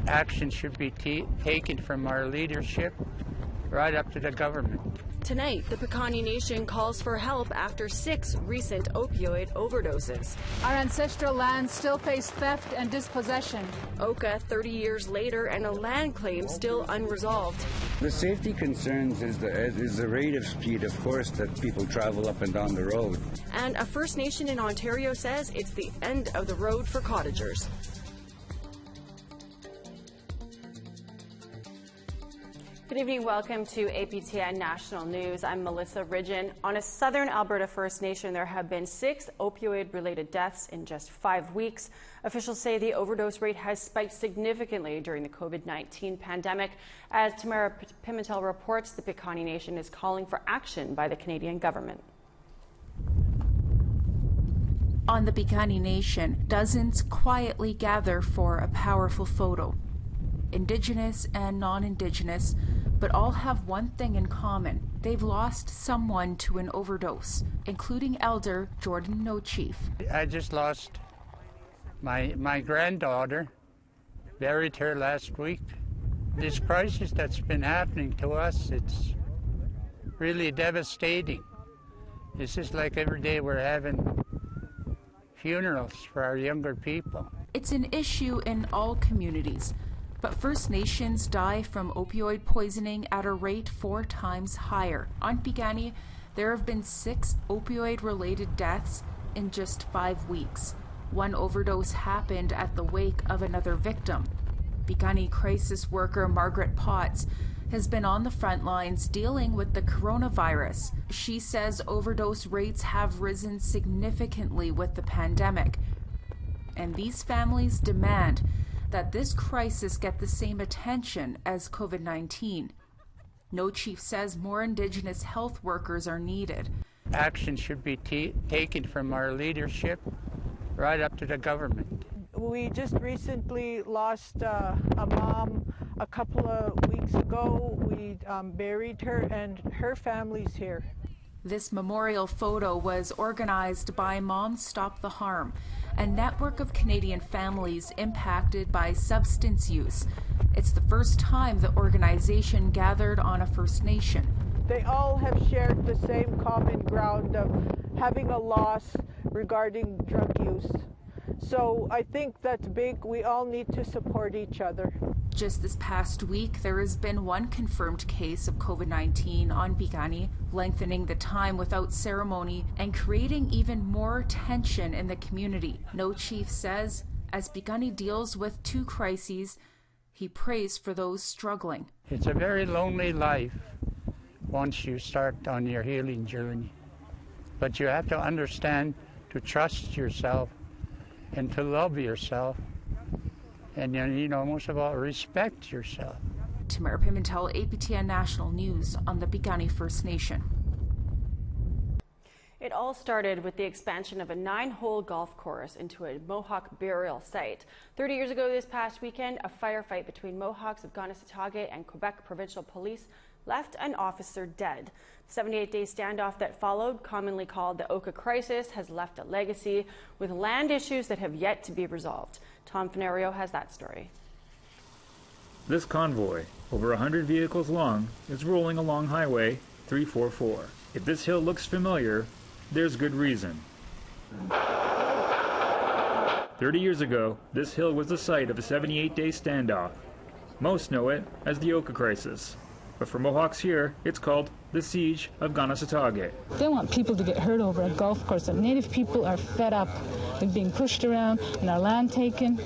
Action should be taken from our leadership right up to the government. Tonight, the Haida Nation calls for help after 6 recent opioid overdoses. Our ancestral lands still face theft and dispossession. Oka 30 years later and a land claim still unresolved. The safety concerns is the rate of speed, of course, that people travel up and down the road. And a First Nation in Ontario says it's the end of the road for cottagers. Good evening, welcome to APTN National News. I'm Melissa Ridgen. On a southern Alberta First Nation, there have been 6 opioid-related deaths in just 5 weeks. Officials say the overdose rate has spiked significantly during the COVID-19 pandemic. As Tamara Pimentel reports, the Haida Nation is calling for action by the Canadian government. On the Haida Nation, dozens quietly gather for a powerful photo. Indigenous and non-Indigenous, but all have one thing in common. They've lost someone to an overdose, including Elder Jordan No Chief. I just lost my granddaughter, buried her last week. This crisis that's been happening to us, it's really devastating. It's just like every day we're having funerals for our younger people. It's an issue in all communities. But First Nations die from opioid poisoning at a rate 4 times higher. On Piikani, there have been 6 opioid-related deaths in just 5 weeks. One overdose happened at the wake of another victim. Piikani crisis worker Margaret Potts has been on the front lines dealing with the coronavirus. She says overdose rates have risen significantly with the pandemic. And these families demand that this crisis get the same attention as COVID-19. No Chief says more Indigenous health workers are needed. Action should be taken from our leadership right up to the government. We just recently lost a mom a couple of weeks ago. We buried her and her family's here. This memorial photo was organized by Moms Stop the Harm, a network of Canadian families impacted by substance use. It's the first time the organization gathered on a First Nation. They all have shared the same common ground of having a loss regarding drug use. So I think that's big. We all need to support each other. Just this past week, there has been 1 confirmed case of COVID-19 on Piikani, lengthening the time without ceremony and creating even more tension in the community. No Chief says, as Piikani deals with 2 crises, he prays for those struggling. It's a very lonely life once you start on your healing journey. But you have to understand to trust yourself and to love yourself, and you know, most of all, respect yourself. Tamara Pimentel, APTN National News on the Piikani First Nation. It all started with the expansion of a 9-hole golf course into a Mohawk burial site. 30 years ago this past weekend, a firefight between Mohawks of Kanesatake and Quebec Provincial Police left an officer dead. The 78-day standoff that followed, commonly called the Oka crisis, has left a legacy with land issues that have yet to be resolved. Tom Fenario has that story. This convoy, over 100 vehicles long, is rolling along Highway 344. If this hill looks familiar, there's good reason. 30 years ago, this hill was the site of a 78-day standoff. Most know it as the Oka crisis, but for Mohawks here, it's called the Siege of Kanesatake. They want people to get hurt over a golf course. The Native people are fed up with being pushed around and our land taken.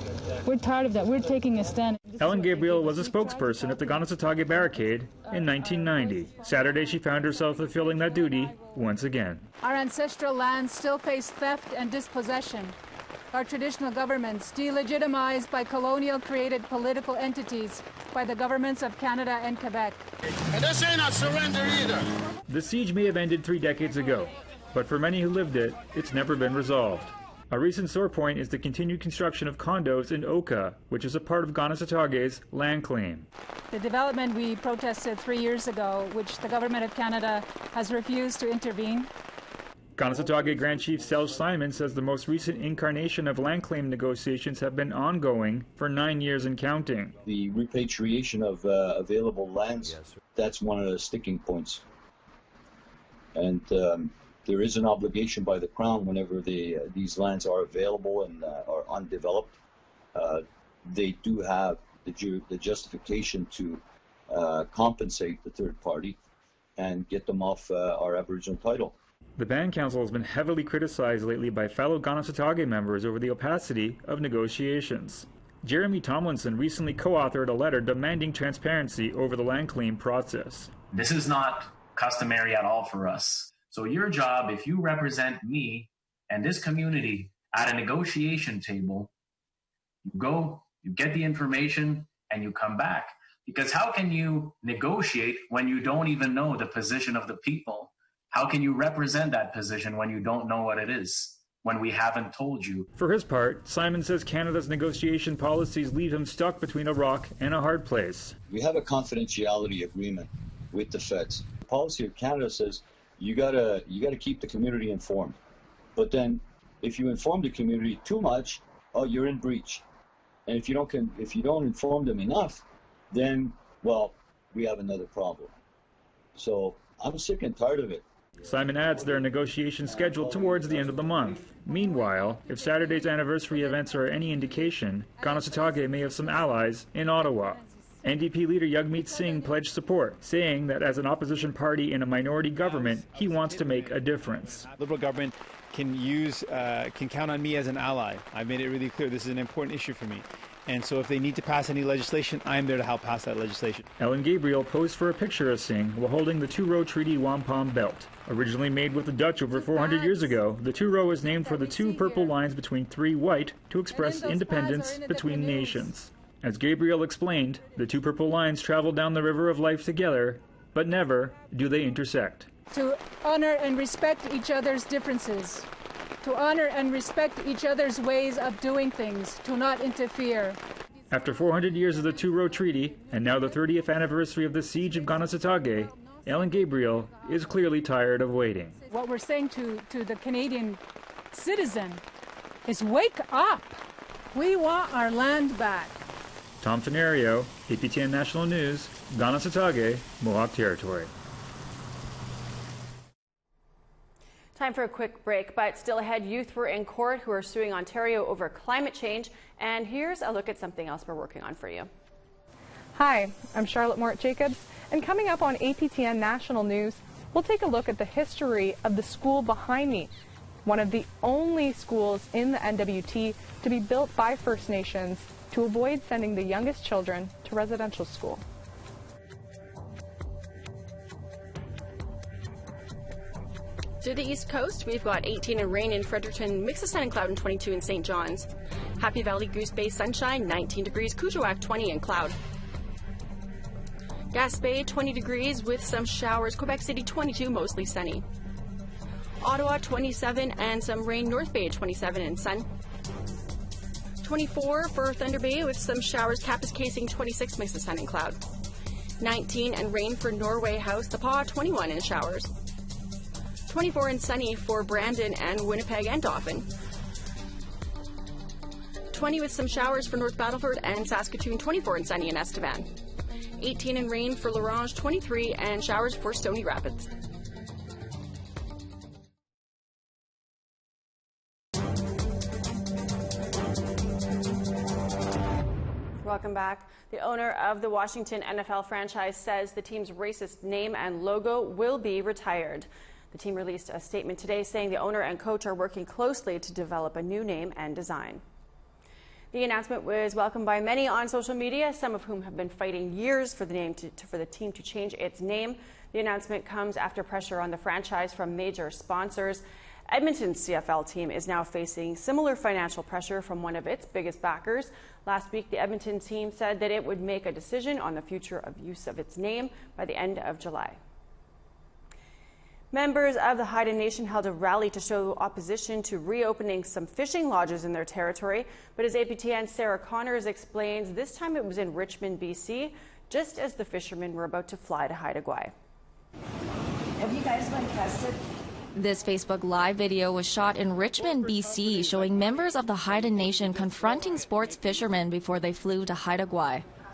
We're tired of that. We're taking a stand. Ellen Gabriel was a spokesperson at the Kanesatake barricade in 1990. Saturday, she found herself fulfilling that duty once again. Our ancestral lands still face theft and dispossession. Our traditional governments, delegitimized by colonial-created political entities, by the governments of Canada and Quebec. And this ain't a surrender either. The siege may have ended 3 decades ago, but for many who lived it, it's never been resolved. A recent sore point is the continued construction of condos in Oka, which is a part of Kanesatake's land claim. The development we protested 3 years ago, which the government of Canada has refused to intervene. Kanesatake Grand Chief Simon says the most recent incarnation of land claim negotiations have been ongoing for 9 years and counting. The repatriation of available lands, that's one of the sticking points. And there is an obligation by the Crown whenever these lands are available and are undeveloped. They do have the justification to compensate the third party and get them off our Aboriginal title. The Band Council has been heavily criticized lately by fellow Kanesatake members over the opacity of negotiations. Jeremy Tomlinson recently co-authored a letter demanding transparency over the land claim process. This is not customary at all for us. So your job, if you represent me and this community at a negotiation table, you go, you get the information, and you come back. Because how can you negotiate when you don't even know the position of the people? How can you represent that position when you don't know what it is, when we haven't told you? For his part, Simon says Canada's negotiation policies leave him stuck between a rock and a hard place. We have a confidentiality agreement with the feds. The policy of Canada says you gotta keep the community informed. But then if you inform the community too much, oh, you're in breach. And if you don't inform them enough, then, well, we have another problem. So I'm sick and tired of it. Simon adds there are negotiations scheduled towards the end of the month. Meanwhile, if Saturday's anniversary events are any indication, Kanesatake may have some allies in Ottawa. NDP leader JAGMEET SINGH pledged support, saying that as an opposition party in a minority government, he wants to make a difference. Liberal government can count on me as an ally. I've made it really clear this is an important issue for me. And so if they need to pass any legislation, I'm there to help pass that legislation. Ellen Gabriel posed for a picture of Singh while holding the two-row treaty wampum belt. Originally made with the Dutch over 400 years ago, the two-row is named for the two purple lines between three white to express independence between nations. As Gabriel explained, the two purple lines travel down the river of life together, but never do they intersect. To honor and respect each other's differences. To honor and respect each other's ways of doing things, to not interfere. After 400 years of the two-row treaty, and now the 30th anniversary of the siege of Kanesatake, Ellen Gabriel is clearly tired of waiting. What we're saying to the Canadian citizen is wake up. We want our land back. Tom Fenario, APTN National News, Kanesatake, Mohawk Territory. Time for a quick break, but still ahead, youth were in court who are suing Ontario over climate change. And here's a look at something else we're working on for you. Hi, I'm Charlotte Mort-Jacobs, and coming up on APTN National News, we'll take a look at the history of the school behind me, one of the only schools in the NWT to be built by First Nations to avoid sending the youngest children to residential school. To the east coast, we've got 18 and rain in Fredericton, mix of sun and cloud and 22 in St. John's. Happy Valley, Goose Bay, sunshine, 19 degrees, Kuujjuaq 20 and cloud. Gaspé 20 degrees with some showers, Quebec City 22, mostly sunny. Ottawa 27 and some rain, North Bay 27 and sun. 24 for Thunder Bay with some showers, Kapuskasing 26, mix of sun and cloud. 19 and rain for Norway House, The Paw 21 and showers. 24 and sunny for Brandon and Winnipeg and Dauphin. 20 with some showers for North Battleford and Saskatoon, 24 and sunny in Estevan. 18 and rain for La Ronge, 23 and showers for Stony Rapids. Welcome back. The owner of the Washington NFL franchise says the team's racist name and logo will be retired. The team released a statement today saying the owner and coach are working closely to develop a new name and design. The announcement was welcomed by many on social media, some of whom have been fighting years for the team to change its name. The announcement comes after pressure on the franchise from major sponsors. Edmonton's CFL team is now facing similar financial pressure from one of its biggest backers. Last week, the Edmonton team said that it would make a decision on the future of use of its name by the end of July. Members of the Haida Nation held a rally to show opposition to reopening some fishing lodges in their territory. But as APTN's Sarah Connors explains, this time it was in Richmond, BC, just as the fishermen were about to fly to Haida Gwaii. Have you guys been tested? This Facebook Live video was shot in Richmond, BC, showing members of the Haida Nation confronting sports fishermen before they flew to Haida.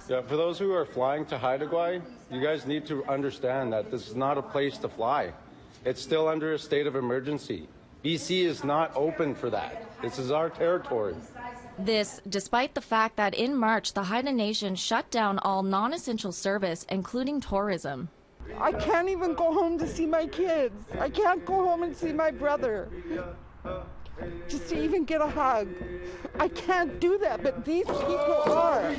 Yeah, for those who are flying to Haida, you guys need to understand that this is not a place to fly. It's still under a state of emergency. BC is not open for that. This is our territory. This, despite the fact that in March, the Haida Nation shut down all non-essential service, including tourism. I can't even go home to see my kids. I can't go home and see my brother. Just to even get a hug. I can't do that, but these people are.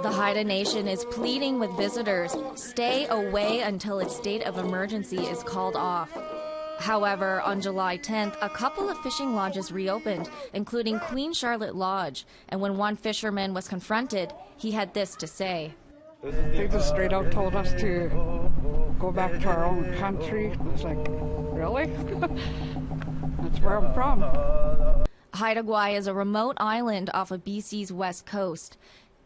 The Haida Nation is pleading with visitors, stay away until its state of emergency is called off. However, on July 10th, a couple of fishing lodges reopened, including Queen Charlotte Lodge, and when one fisherman was confronted, he had this to say. They just straight out told us to go back to our own country. It's like, really? That's where I'm from. Haida is a remote island off of BC's west coast.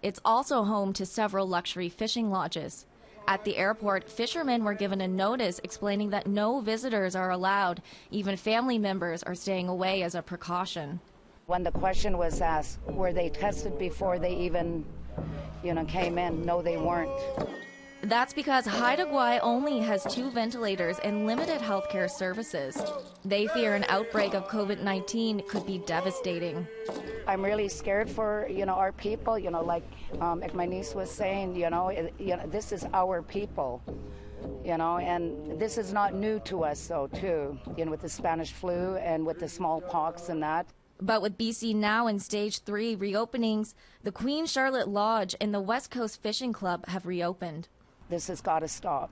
It's also home to several luxury fishing lodges. At the airport, fishermen were given a notice explaining that no visitors are allowed. Even family members are staying away as a precaution. When the question was asked, were they tested before they even, came in? No, they weren't. That's because Haida only has 2 ventilators and limited healthcare services. They fear an outbreak of COVID-19 could be devastating. I'm really scared for, our people, like my niece was saying, this is our people, and this is not new to us, though, too, with the Spanish flu and with the smallpox and that. But with BC now in stage 3 reopenings, the Queen Charlotte Lodge and the West Coast Fishing Club have reopened. This has got to stop.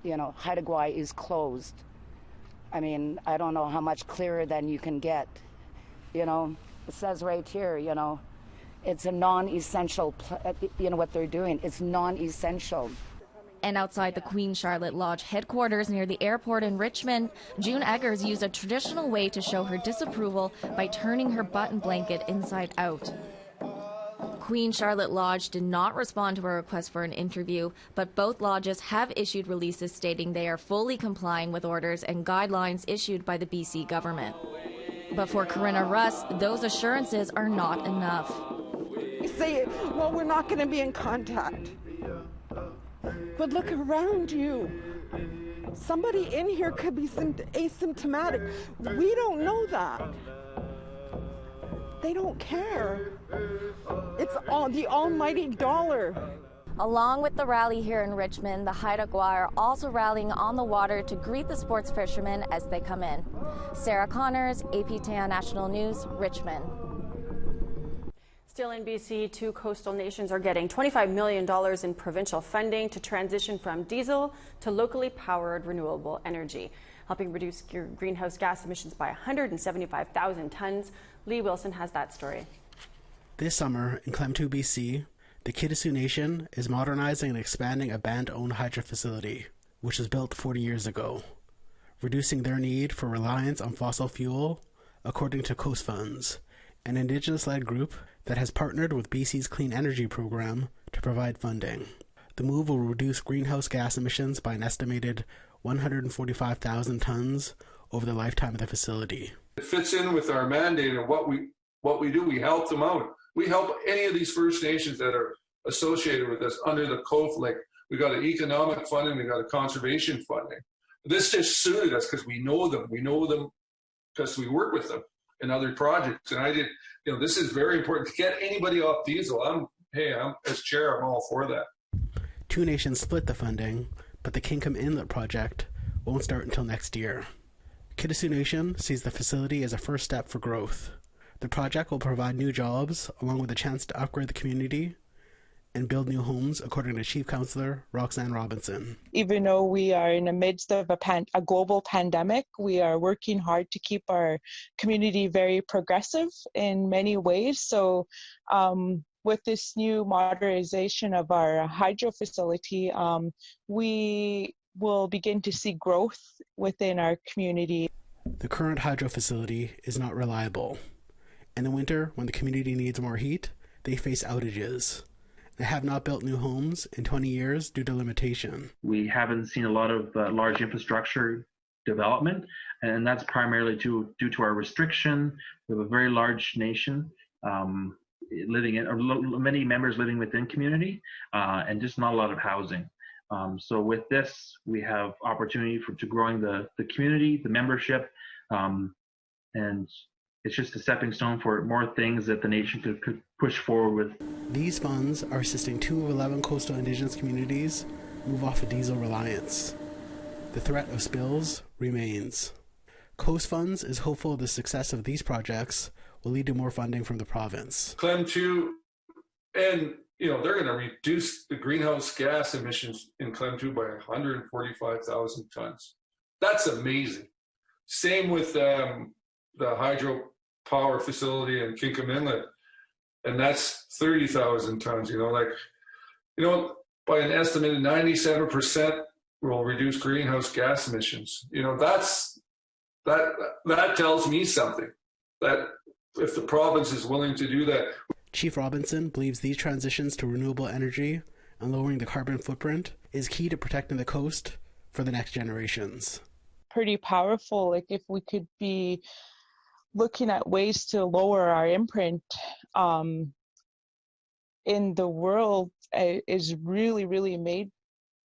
Haida is closed. I mean, I don't know how much clearer than you can get. It says right here, it's a non-essential, what they're doing. It's non-essential. And outside the Queen Charlotte Lodge headquarters near the airport in Richmond, June Eggers used a traditional way to show her disapproval by turning her button blanket inside out. Queen Charlotte Lodge did not respond to a request for an interview, but both lodges have issued releases stating they are fully complying with orders and guidelines issued by the BC government. But for Corinna Russ, those assurances are not enough. You say, well, we're not going to be in contact. But look around you. Somebody in here could be asymptomatic. We don't know that. They don't care. It's the almighty dollar. Along with the rally here in Richmond, the Haida are also rallying on the water to greet the sports fishermen as they come in. Sarah Connors, APTN National News, Richmond. Still in BC, 2 coastal nations are getting $25 million in provincial funding to transition from diesel to locally powered renewable energy, helping reduce greenhouse gas emissions by 175,000 tons. Lee Wilson has that story. This summer in Clem 2, BC, the Kitasoo Nation is modernizing and expanding a band-owned hydro facility, which was built 40 years ago, reducing their need for reliance on fossil fuel, according to Coast Funds, an Indigenous-led group that has partnered with BC's Clean Energy Program to provide funding. The move will reduce greenhouse gas emissions by an estimated 145,000 tons over the lifetime of the facility. It fits in with our mandate and what we do. We help them out. We help any of these First Nations that are associated with us under the COF. Like, we got an economic funding, we got a conservation funding. This just suited us because we know them. We know them because we work with them in other projects. And I did, this is very important to get anybody off diesel. I'm as chair, I'm all for that. 2 nations split the funding, but the Kinkum Inlet project won't start until next year. Kitasoo Nation sees the facility as a first step for growth. The project will provide new jobs, along with a chance to upgrade the community and build new homes, according to Chief Councillor Roxanne Robinson. Even though we are in the midst of a global pandemic, we are working hard to keep our community very progressive in many ways. So with this new modernization of our hydro facility, we will begin to see growth within our community. The current hydro facility is not reliable. In the winter, when the community needs more heat, they face outages. They have not built new homes in 20 years due to limitation. We haven't seen a lot of large infrastructure development, and that's primarily due to our restriction. We have a very large nation many members living within community, and just not a lot of housing. So with this, we have opportunity to growing the community, the membership, and it's just a stepping stone for more things that the nation could push forward with. These funds are assisting 2 of 11 coastal Indigenous communities move off of diesel reliance. The threat of spills remains. Coast Funds is hopeful the success of these projects will lead to more funding from the province. Clem 2, and they're going to reduce the greenhouse gas emissions in Clem 2 by 145,000 tons. That's amazing. Same with the hydropower facility in Kinkum Inlet, and that's 30,000 tons. By an estimated 97% will reduce greenhouse gas emissions. That tells me something, that if the province is willing to do that. Chief Robinson believes these transitions to renewable energy and lowering the carbon footprint is key to protecting the coast for the next generations. Pretty powerful, like if we could be looking at ways to lower our imprint in the world is really, really made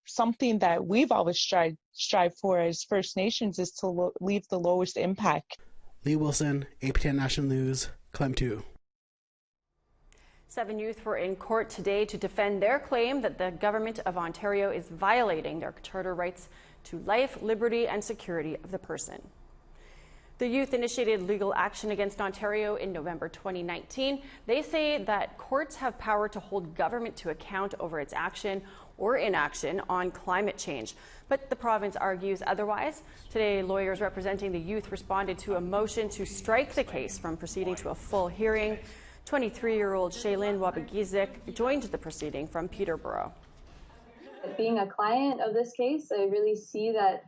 something that we've always strive for as First Nations is to leave the lowest impact. Lee Wilson, APTN National News, Clem 2. 7 youth were in court today to defend their claim that the Government of Ontario is violating their charter rights to life, liberty, and security of the person. The youth initiated legal action against Ontario in November 2019. They say that courts have power to hold government to account over its action or inaction on climate change. But the province argues otherwise. Today, lawyers representing the youth responded to a motion to strike the case from proceeding to a full hearing. 23-year-old SHAELYN WABEGIJIG joined the proceeding from Peterborough. Being a client of this case, I really see that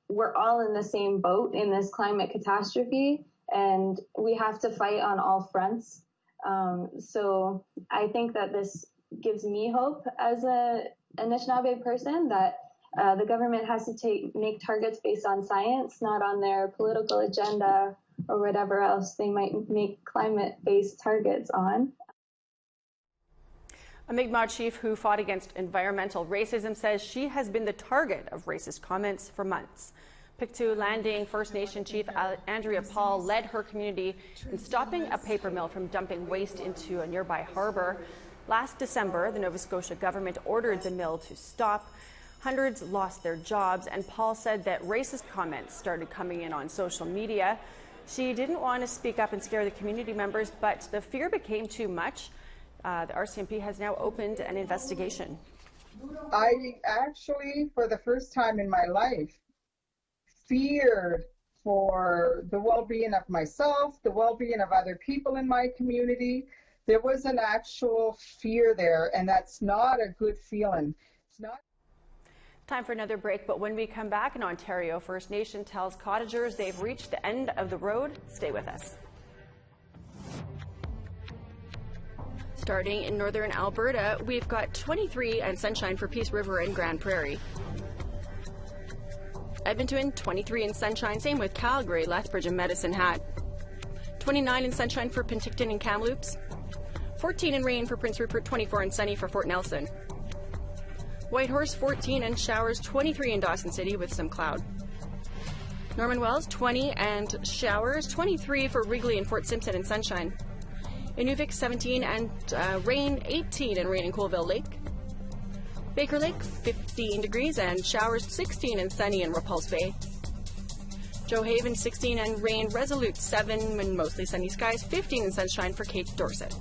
we're all in the same boat in this climate catastrophe, and we have to fight on all fronts. So I think that this gives me hope as a Anishinaabe person that the government has to make targets based on science, not on their political agenda or whatever else they might make climate-based targets on. A Mi'kmaq chief who fought against environmental racism says she has been the target of racist comments for months. Pictou Landing First Nation Chief Andrea Paul led her community in stopping a paper mill from dumping waste into a nearby harbour. Last December, the Nova Scotia government ordered the mill to stop. Hundreds lost their jobs, and Paul said that racist comments started coming in on social media. She didn't want to speak up and scare the community members, but the fear became too much. The RCMP has now opened an investigation. I actually, for the first time in my life, feared for the well-being of myself, the well-being of other people in my community. There was an actual fear there, and that's not a good feeling. It's not. Time for another break, but when we come back, in Ontario, First Nation tells cottagers they've reached the end of the road. Stay with us. Starting in northern Alberta, we've got 23 and sunshine for Peace River and Grand Prairie. Edmonton, 23 and sunshine, same with Calgary, Lethbridge and Medicine Hat. 29 and sunshine for Penticton and Kamloops. 14 and rain for Prince Rupert, 24 and sunny for Fort Nelson. Whitehorse, 14 and showers, 23 in Dawson City with some cloud. Norman Wells, 20 and showers, 23 for Wrigley and Fort Simpson and sunshine. Inuvik, 17 and rain, 18 and rain in Colville Lake. Baker Lake, 15 degrees and showers, 16 and sunny in Repulse Bay. Joe Haven, 16 and rain, Resolute, 7 and mostly sunny skies, 15 and sunshine for Cape Dorset.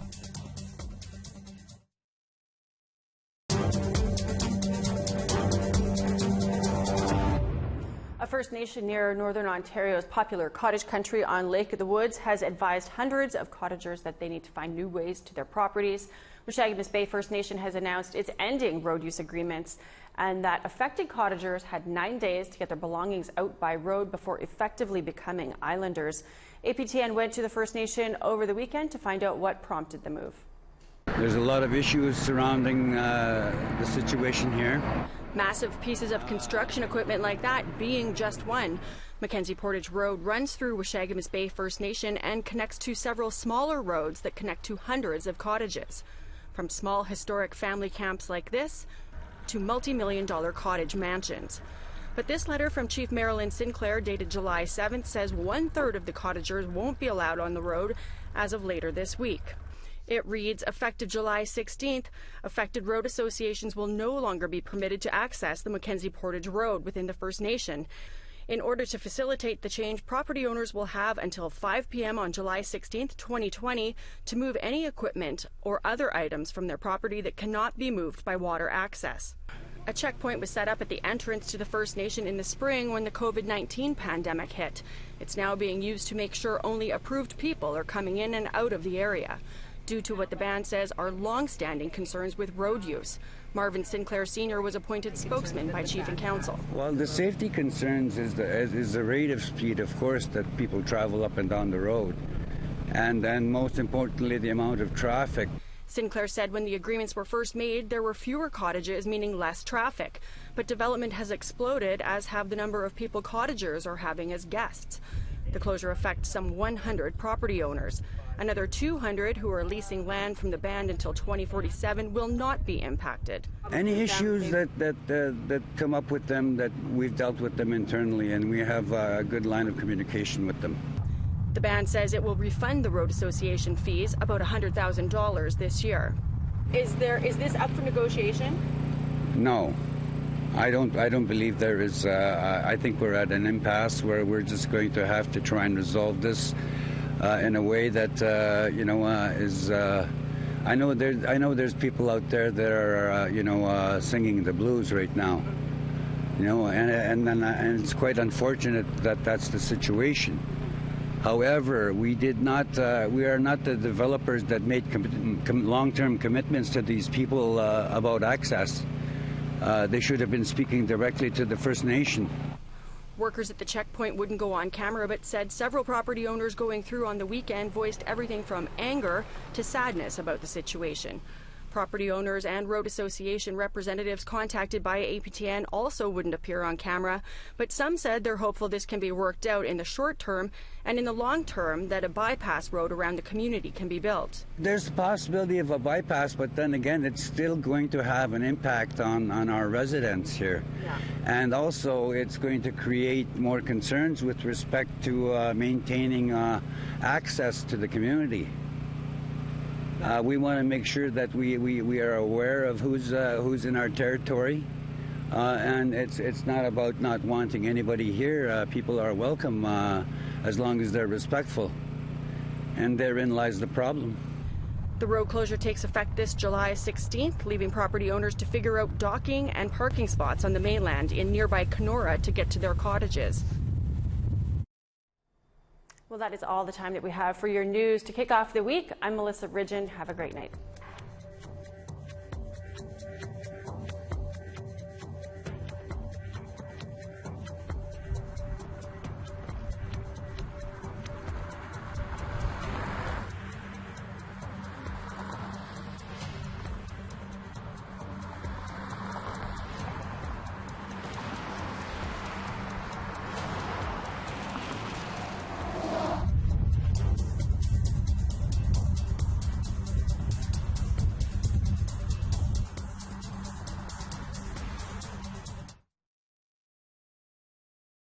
A First Nation near Northern Ontario's popular cottage country on Lake of the Woods has advised hundreds of cottagers that they need to find new ways to their properties. Mishagimus Bay First Nation has announced it's ending road use agreements and that affected cottagers had 9 days to get their belongings out by road before effectively becoming islanders. APTN went to the First Nation over the weekend to find out what prompted the move. There's a lot of issues surrounding the situation here. Massive pieces of construction equipment like that being just one. Mackenzie Portage Road runs through Wachegamis Bay First Nation and connects to several smaller roads that connect to hundreds of cottages. From small historic family camps like this to multi-million-dollar cottage mansions. But this letter from Chief Marilyn Sinclair dated July 7th says 1/3 of the cottagers won't be allowed on the road as of later this week. It reads, effective July 16th, affected road associations will no longer be permitted to access the Mackenzie Portage Road within the First Nation. In order to facilitate the change, property owners will have until 5 p.m. on July 16th, 2020 to move any equipment or other items from their property that cannot be moved by water access. A checkpoint was set up at the entrance to the First Nation in the spring when the COVID-19 pandemic hit. It's now being used to make sure only approved people are coming in and out of the area, due to what the band says are long-standing concerns with road use. Marvin Sinclair Sr. was appointed spokesman by Chief and Council. Well, the safety concerns is the rate of speed, of course, that people travel up and down the road. And then most importantly, the amount of traffic. Sinclair said when the agreements were first made, there were fewer cottages, meaning less traffic. But development has exploded, as have the number of people cottagers are having as guests. The closure affects some 100 property owners. Another 200 who are leasing land from the band until 2047 will not be impacted. Any issues that come up with them, that we've dealt with them internally, and we have a good line of communication with them. The band says it will refund the road association fees, about $100,000 this year. Is this up for negotiation? No. I don't believe there is. I think we're at an impasse where we're just going to have to try and resolve this in a way that is. I know there's people out there that are singing the blues right now. And it's quite unfortunate that that's the situation. However, we are not the developers that made long-term commitments to these people about access. They should have been speaking directly to the First Nation. Workers at the checkpoint wouldn't go on camera, but said several property owners going through on the weekend voiced everything from anger to sadness about the situation. Property owners and road association representatives contacted by APTN also wouldn't appear on camera, but some said they're hopeful this can be worked out in the short term, and in the long term that a bypass road around the community can be built. There's a possibility of a bypass, but then again, it's still going to have an impact on our residents here. Yeah. And also, it's going to create more concerns with respect to maintaining access to the community. We want to make sure that we are aware of who's in our territory, and it's not about not wanting anybody here. People are welcome as long as they're respectful, and therein lies the problem. The road closure takes effect this July 16th, leaving property owners to figure out docking and parking spots on the mainland in nearby Kenora to get to their cottages. Well, that is all the time that we have for your news. To kick off the week, I'm Melissa Ridgen. Have a great night.